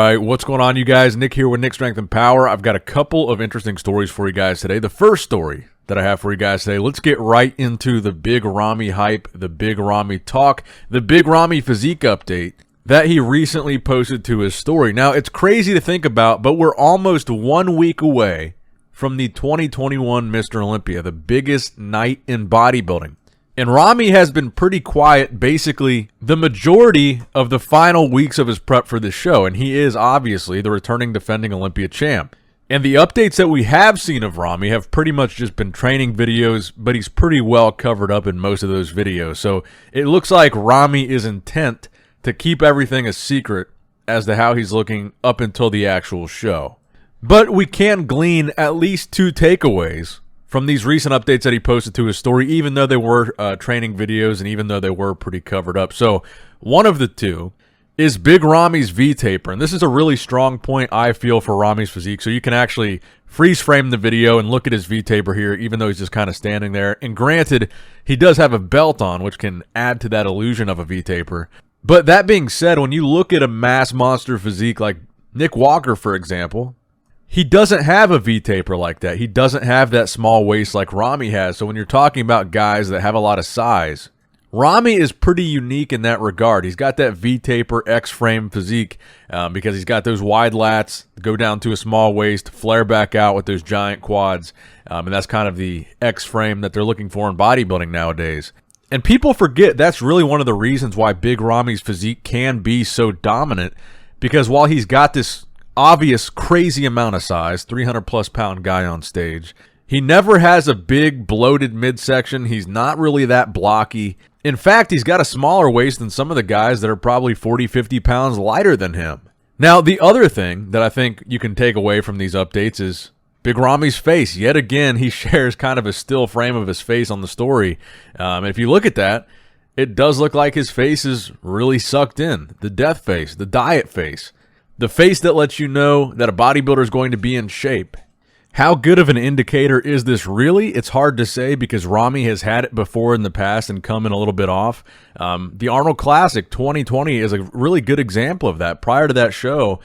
right, what's going on, you guys? Nick here with Nick Strength and Power. I've got a couple of interesting stories for you guys today. The first story that I have for you guys today, let's get right into the big Ramy hype, the big Ramy talk, the big Ramy physique update that he recently posted to his story. Now, it's crazy to think about, but we're almost 1 week away from the 2021 Mr. Olympia, the biggest night in bodybuilding. And Ramy has been pretty quiet basically the majority of the final weeks of his prep for this show, and he is obviously the returning defending Olympia champ. And the updates that we have seen of Ramy have pretty much just been training videos, but he's pretty well covered up in most of those videos. So it looks like Ramy is intent to keep everything a secret as to how he's looking up until the actual show. But we can glean at least two takeaways from these recent updates that he posted to his story, even though they were training videos and even though they were pretty covered up. So one of the two is Big Ramy's V-taper. And this is a really strong point, I feel, for Ramy's physique. So you can actually freeze frame the video and look at his V-taper here, even though he's just kind of standing there. And granted, he does have a belt on, which can add to that illusion of a V-taper. But that being said, when you look at a mass monster physique like Nick Walker, for example, he doesn't have a V-taper like that. He doesn't have that small waist like Ramy has. So when you're talking about guys that have a lot of size, Ramy is pretty unique in that regard. He's got that V-taper X-frame physique because he's got those wide lats, go down to a small waist, flare back out with those giant quads. And that's kind of the X-frame that they're looking for in bodybuilding nowadays. And people forget that's really one of the reasons why Big Ramy's physique can be so dominant, because while he's got this obvious crazy amount of size, 300 plus pound guy on stage, he never has a big bloated midsection. He's not really that blocky. In fact, he's got a smaller waist than some of the guys that are probably 40, 50 pounds lighter than him. Now, the other thing that I think you can take away from these updates is Big Ramy's face. Yet again, he shares kind of a still frame of his face on the story. And if you look at that, it does look like his face is really sucked in. The death face, the diet face. The face that lets you know that a bodybuilder is going to be in shape. How good of an indicator is this really? It's hard to say because Ramy has had it before in the past and come in a little bit off. The Arnold Classic 2020 is a really good example of that. Prior to that show,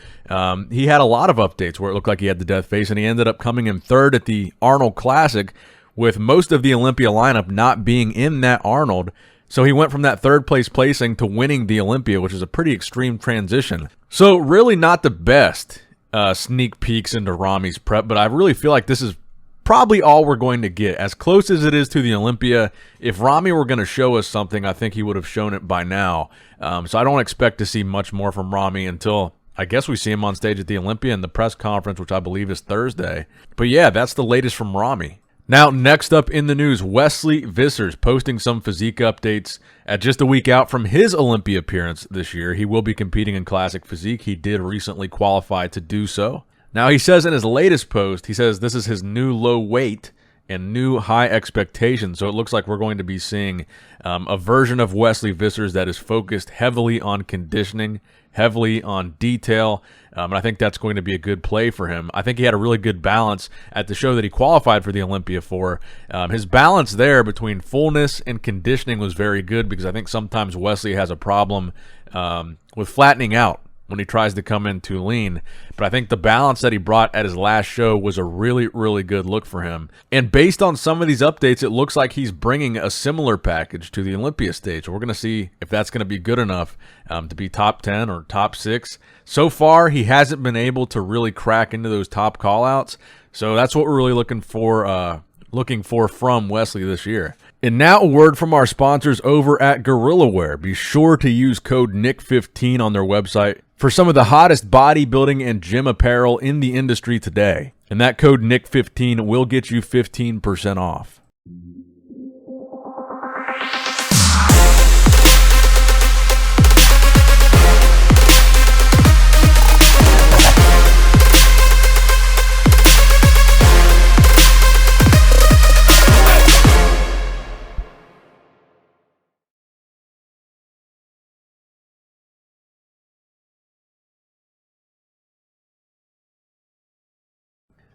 he had a lot of updates where it looked like he had the death face, and he ended up coming in third at the Arnold Classic with most of the Olympia lineup not being in that Arnold. So he went from that third place placing to winning the Olympia, which is a pretty extreme transition. So really not the best sneak peeks into Ramy's prep, but I really feel like this is probably all we're going to get. As close as it is to the Olympia, if Ramy were going to show us something, I think he would have shown it by now. So I don't expect to see much more from Ramy until I guess we see him on stage at the Olympia and the press conference, which I believe is Thursday. But yeah, that's the latest from Ramy. Now, next up in the news, Wesley Vissers posting some physique updates at just a week out from his Olympia appearance this year. He will be competing in Classic Physique. He did recently qualify to do so. Now, he says in his latest post, he says this is his new low weight and new high expectations. So it looks like we're going to be seeing a version of Wesley Vissers that is focused heavily on conditioning, heavily on detail, and I think that's going to be a good play for him. I think he had a really good balance at the show that he qualified for the Olympia for. His balance there between fullness and conditioning was very good, because I think sometimes Wesley has a problem with flattening out when he tries to come in too lean. But I think the balance that he brought at his last show was a really, really good look for him. And based on some of these updates, it looks like he's bringing a similar package to the Olympia stage. We're going to see if that's going to be good enough to be top 10 or top 6. So far, he hasn't been able to really crack into those top call-outs. So that's what we're really looking for from Wesley this year. And now a word from our sponsors over at Gorilla Wear. Be sure to use code NICK15 on their website for some of the hottest bodybuilding and gym apparel in the industry today. And that code NICK15 will get you 15% off.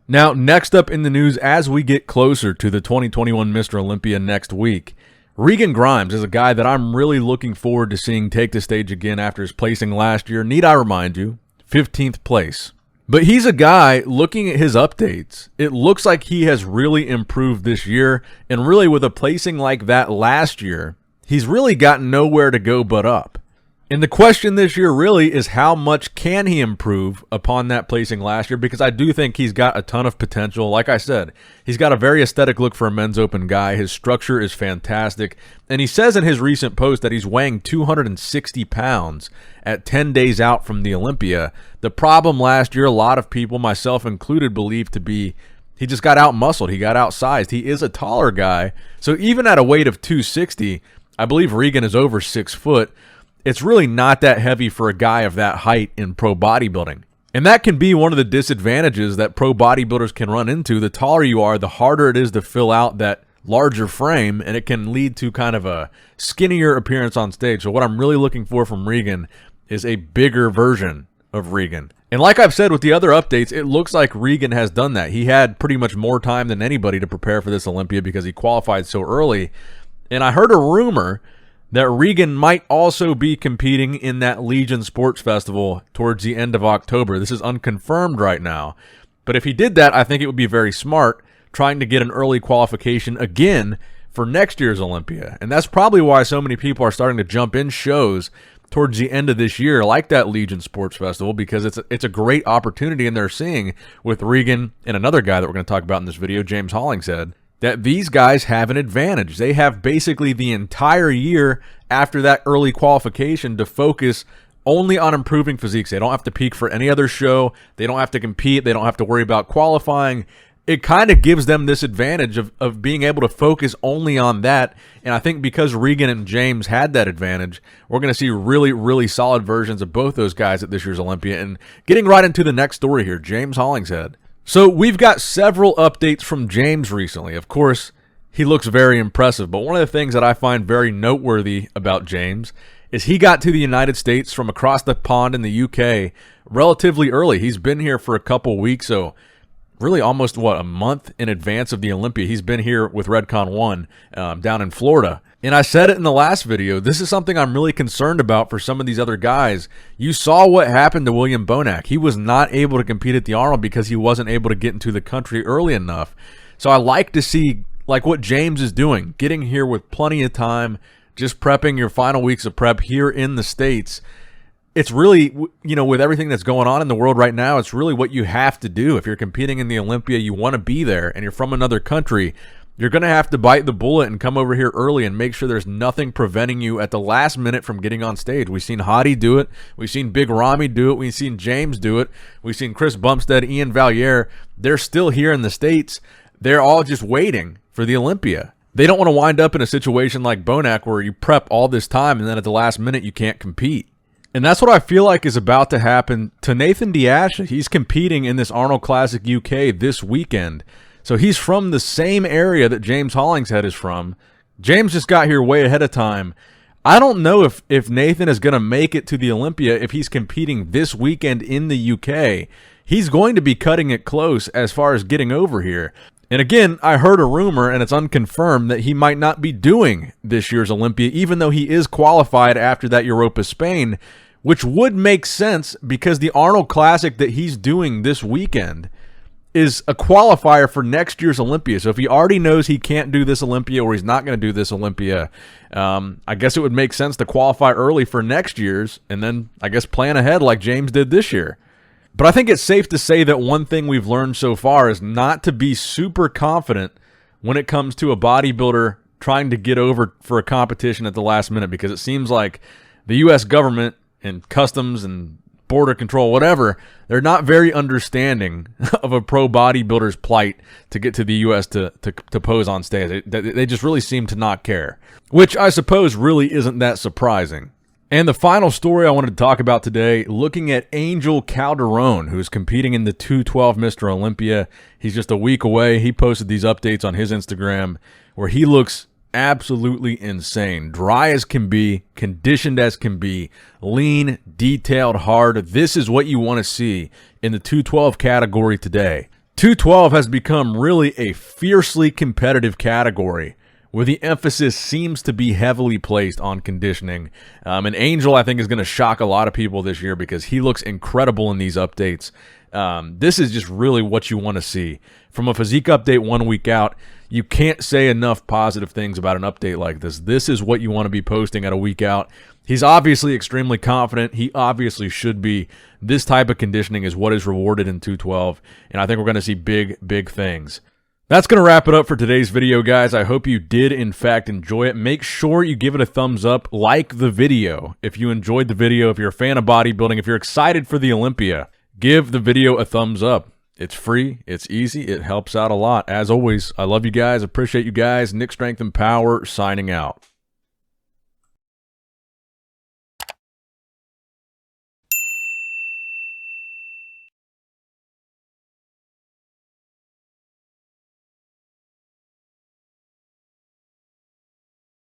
Now, next up in the news, as we get closer to the 2021 Mr. Olympia next week, Regan Grimes is a guy that I'm really looking forward to seeing take the stage again after his placing last year. Need I remind you, 15th place. But he's a guy, looking at his updates, it looks like he has really improved this year, and really with a placing like that last year, he's really got nowhere to go but up. And the question this year really is how much can he improve upon that placing last year, because I do think he's got a ton of potential. Like I said, he's got a very aesthetic look for a men's open guy. His structure is fantastic. And he says in his recent post that he's weighing 260 pounds at 10 days out from the Olympia. The problem last year, a lot of people, myself included, believe to be he just got out-muscled. He got outsized. He is a taller guy. So even at a weight of 260, I believe Regan is over 6 foot. It's really not that heavy for a guy of that height in pro bodybuilding. And that can be one of the disadvantages that pro bodybuilders can run into. The taller you are, the harder it is to fill out that larger frame, and it can lead to kind of a skinnier appearance on stage. So what I'm really looking for from Regan is a bigger version of Regan. And like I've said with the other updates, it looks like Regan has done that. He had pretty much more time than anybody to prepare for this Olympia because he qualified so early. And I heard a rumor that Regan might also be competing in that Legion Sports Festival towards the end of October. This is unconfirmed right now. But if he did that, I think it would be very smart, trying to get an early qualification again for next year's Olympia. And that's probably why so many people are starting to jump in shows towards the end of this year, like that Legion Sports Festival, because it's a great opportunity, and they're seeing with Regan and another guy that we're going to talk about in this video, James Hollingshead, that these guys have an advantage. They have basically the entire year after that early qualification to focus only on improving physiques. They don't have to peak for any other show. They don't have to compete. They don't have to worry about qualifying. It kind of gives them this advantage of being able to focus only on that. And I think because Regan and James had that advantage, we're going to see really, really solid versions of both those guys at this year's Olympia. And getting right into the next story here, James Hollingshead. So we've got several updates from James recently. Of course, he looks very impressive, but one of the things that I find very noteworthy about James is he got to the United States from across the pond in the UK relatively early. He's been here for a couple weeks, so really almost, a month in advance of the Olympia. He's been here with Redcon 1 down in Florida. And I said it in the last video, this is something I'm really concerned about for some of these other guys. You saw what happened to William Bonac. He was not able to compete at the Arnold because he wasn't able to get into the country early enough. So I like to see what James is doing, getting here with plenty of time, just prepping your final weeks of prep here in the States. It's really, with everything that's going on in the world right now, it's really what you have to do. If you're competing in the Olympia, you want to be there, and you're from another country, you're going to have to bite the bullet and come over here early and make sure there's nothing preventing you at the last minute from getting on stage. We've seen Hottie do it. We've seen Big Ramy do it. We've seen James do it. We've seen Chris Bumstead, Ian Valier. They're still here in the States. They're all just waiting for the Olympia. They don't want to wind up in a situation like Bonac where you prep all this time and then at the last minute you can't compete. And that's what I feel like is about to happen to Nathan Diasha. He's competing in this Arnold Classic UK this weekend. So he's from the same area that James Hollingshead is from. James just got here way ahead of time. I don't know if Nathan is going to make it to the Olympia if he's competing this weekend in the UK. He's going to be cutting it close as far as getting over here. And again, I heard a rumor, and it's unconfirmed, that he might not be doing this year's Olympia, even though he is qualified after that Europa Spain, which would make sense because the Arnold Classic that he's doing this weekend is a qualifier for next year's Olympia. So if he already knows he can't do this Olympia or he's not going to do this Olympia, I guess it would make sense to qualify early for next year's and then, I guess, plan ahead like James did this year. But I think it's safe to say that one thing we've learned so far is not to be super confident when it comes to a bodybuilder trying to get over for a competition at the last minute, because it seems like the U.S. government and customs and border control, whatever, they're not very understanding of a pro bodybuilder's plight to get to the U.S. to pose on stage. They just really seem to not care, which I suppose really isn't that surprising. And the final story I wanted to talk about today, looking at Angel Calderon, who's competing in the 212 Mr. Olympia. He's just a week away. He posted these updates on his Instagram where he looks absolutely insane. Dry as can be, conditioned as can be, lean, detailed, hard. This is what you want to see in the 212 category today. 212 has become really a fiercely competitive category where the emphasis seems to be heavily placed on conditioning. And Angel, I think, is going to shock a lot of people this year because he looks incredible in these updates. This is just really what you want to see. From a physique update 1 week out, you can't say enough positive things about an update like this. This is what you want to be posting at a week out. He's obviously extremely confident. He obviously should be. This type of conditioning is what is rewarded in 212, and I think we're going to see big, big things. That's going to wrap it up for today's video, guys. I hope you did, in fact, enjoy it. Make sure you give it a thumbs up, like the video. If you enjoyed the video, if you're a fan of bodybuilding, if you're excited for the Olympia, give the video a thumbs up. It's free. It's easy. It helps out a lot. As always, I love you guys. Appreciate you guys. Nick Strength and Power signing out.